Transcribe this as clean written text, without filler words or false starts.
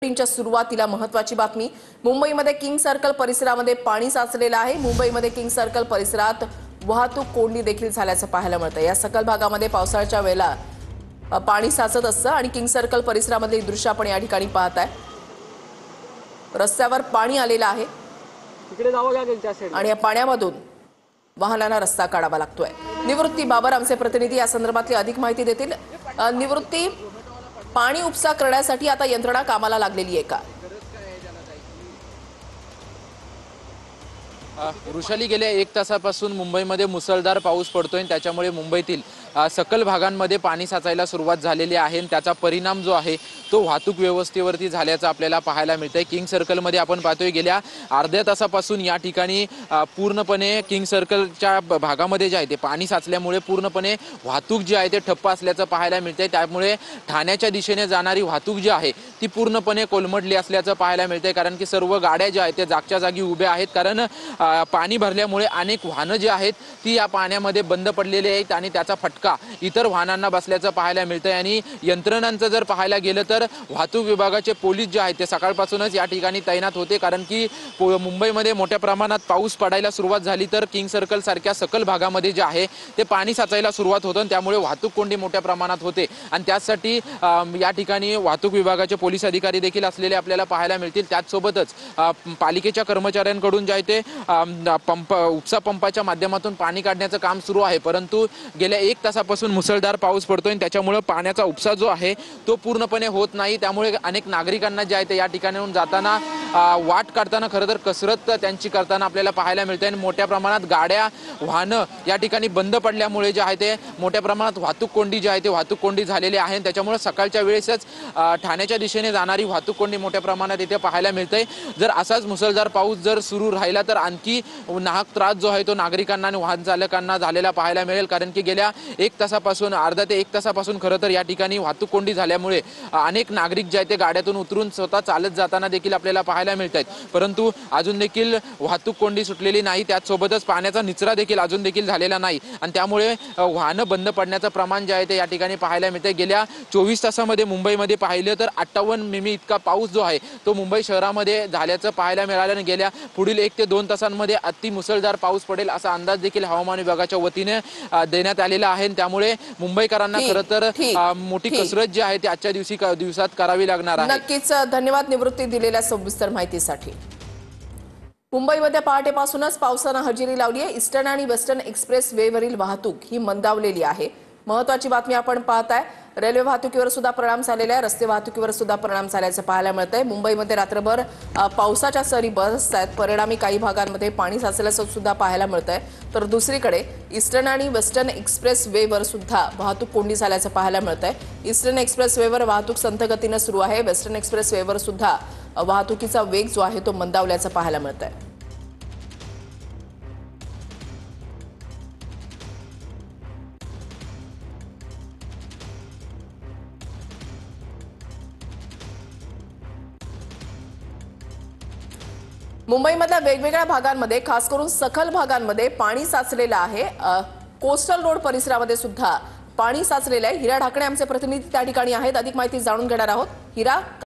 च्या सुरुवातीला महत्त्वाची बातमी। मुंबईमध्ये किंग सर्कल परिसरामध्ये पाणी साचलेलं आहे। मुंबईमध्ये किंग सर्कल परिसरात वाहतूक कोंडी देखील झाल्याचं पाहायला मिळतं। या सकल भागामध्ये पावसाळ्याच्या वेळेला पाणी साचत असतं आणि किंग सर्कल परिसरामधली दृश्य आपण या ठिकाणी पाहताय। रस्त्यावर पाणी आलेलं आहे आणि या पाण्यामधून वाहनांना रस्ता काढावा लागतोय। निवृत्ती बाबर आमचे प्रतिनिधी या संदर्भातली अधिक माहिती देतील। निवृत्ती, पाणी उपसा करण्यासाठी आता यंत्रणा कामाला लागलेली आहे का? वृषाली गेल्या 1 तासापासून मुंबईमध्ये मुसळधार पाऊस पडतोय। त्याच्यामुळे मुंबईतील सकल भागांमध्ये पाणी साचायला सुरुवात झालेली आहे आणि त्याचा परिणाम जो आहे तो वाहतूक व्यवस्थेवरती झाल्याचं आपल्याला पाहायला मिळतंय। किंग सर्कलमध्ये आपण पाहतोय गेल्या अर्ध्या तासापासून या ठिकाणी पूर्णपणे किंग सर्कलच्या भागामध्ये जे आहे ते पाणी साचल्यामुळे पूर्णपणे वाहतूक जी आहे ते ठप्प असल्याचं पाहायला मिळतंय। त्यामुळे ठाण्याच्या दिशेने जाणारी वाहतूक जी आहे ती पूर्णपणे कोलमडली असल्याचं पाहायला मिळतंय। कारण की सर्व गाड्या ज्या आहेत त्या जागच्या जागी उभ्या आहेत। कारण पाणी भरल्यामुळे अनेक वाहनं जी आहेत ती या पाण्यामध्ये बंद पडलेली आहेत आणि त्याचा फटका इतर वाहनांना बसल्याचं पाहायला मिळतंय। आणि यंत्रणांचं जर पाहायला गेलं तर वाहतूक विभागाचे पोलीस जे आहेत ते सकाळपासूनच या ठिकाणी तैनात होते। कारण की मुंबईमध्ये मोठ्या प्रमाणात पाऊस पडायला सुरुवात झाली तर किंग सर्कल सारख्या सकल भागामध्ये जे आहे ते पाणी साचायला सुरुवात होतं आणि त्यामुळे वाहतूक कोंडी मोठ्या प्रमाणात होते। आणि त्यासाठी या ठिकाणी वाहतूक विभागाचे पोलीस अधिकारी देखील असलेले आपल्याला पाहायला मिळतील। त्याचसोबतच पालिकेच्या कर्मचाऱ्यांकडून जे आहे ते उपसा पंपाच्या माध्यमातून पाणी काढण्याचं काम सुरू आहे। परंतु गेल्या 1 तासापासून मुसळधार पाऊस पडतोय आणि त्याच्यामुळे पाण्याचा उपसा जो आहे तो पूर्णपणे होत नाही। त्यामुळे अनेक नागरिकांना जे आहे ते या ठिकाणाहून जाताना वाट काढताना खरं तर कसरत त्यांची करताना आपल्याला पाहायला मिळते। आणि मोठ्या प्रमाणात गाड्या वाहनं या ठिकाणी बंद पडल्यामुळे जे आहे ते मोठ्या प्रमाणात वाहतूक कोंडी जी आहे ते वाहतूक कोंडी झालेली आहे। त्याच्यामुळे सकाळच्या वेळेसच ठाण्याच्या दिशेने जाणारी वाहतूक कोंडी मोठ्या प्रमाणात इथे पाहायला मिळते। जर असाच मुसळधार पाऊस जर सुरू राहिला तर आणखी नाहक त्रास जो आहे तो नागरिकांना आणि वाहन चालकांना झालेला पाहायला मिळेल। कारण की गेल्या 1 तासापासून अर्धा ते 1 तासापासून खरं तर या ठिकाणी वाहतूक कोंडी झाल्यामुळे अनेक नागरिक जे आहेत ते गाड्यातून उतरून स्वतः चालत जाताना देखील आपल्याला पाहायला मिळत आहेत। परंतु अजून देखील वाहतूक कोंडी सुटलेली नाही। त्याचसोबतच पाण्याचा निचरा देखील अजून देखील झालेला नाही आणि त्यामुळे वाहनं बंद पडण्याचं प्रमाण जे आहे ते या ठिकाणी पाहायला मिळतंय। गेल्या 24 तासामध्ये मुंबईमध्ये पाहिलं तर 58 मिमी इतका पाऊस जो आहे तो मुंबई शहरामध्ये झाल्याचं पाहायला मिळालं आणि गेल्या पुढील 1 ते 2 तासांमध्ये अति मुसळधार पाऊस पडेल असा अंदाज देखील हवामान विभागाच्या वतीने देण्यात आलेला आहे। त्यामुळे मुंबईकरांना खरं तर मोठी कसरत जी आहे ती आजच्या दिवसात करावी लागणार आहे। नक्कीच धन्यवाद निवृत्ती दिलेल्या सविस्तर माहितीसाठी। मुंबईमध्ये पहाटेपासूनच पावसानं हजेरी लावली आहे। ईस्टर्न आणि वेस्टर्न एक्सप्रेस वेवरील वाहतूक ही मंदावलेली आहे। महत्त्वाची बातमी आपण पाहताय। रेल्वे वाहतुकीवर सुद्धा परिणाम झालेला आहे, रस्ते वाहतुकीवर सुद्धा परिणाम झाल्याचं पाहायला मिळतंय। मुंबईमध्ये रात्रभर पावसाच्या सरी बरसत आहेत, परिणामी काही भागांमध्ये पाणी साचल्याचं सुद्धा पाहायला मिळतंय। तर दुसरीकडे ईस्टर्न आणि वेस्टर्न एक्सप्रेस वेवर सुद्धा वाहतूक कोंडी झाल्याचं पाहायला मिळतंय। ईस्टर्न एक्सप्रेस वेवर वाहतूक संथ गतीनं सुरू आहे। वेस्टर्न एक्सप्रेस वेवर सुद्धा वाहतुकीचा वेग जो आहे तो मंदावल्याचं पाहायला मिळतंय। मुंबईमधल्या वेगवेगळ्या भागांमध्ये खास करून सखल भागांमध्ये पाणी साचलेलं आहे। कोस्टल रोड परिसरामध्ये सुद्धा पाणी साचलेलं आहे। हिरा ढाकणे आमचे प्रतिनिधी त्या ठिकाणी आहेत, अधिक माहिती जाणून घेणार आहोत। हिरा,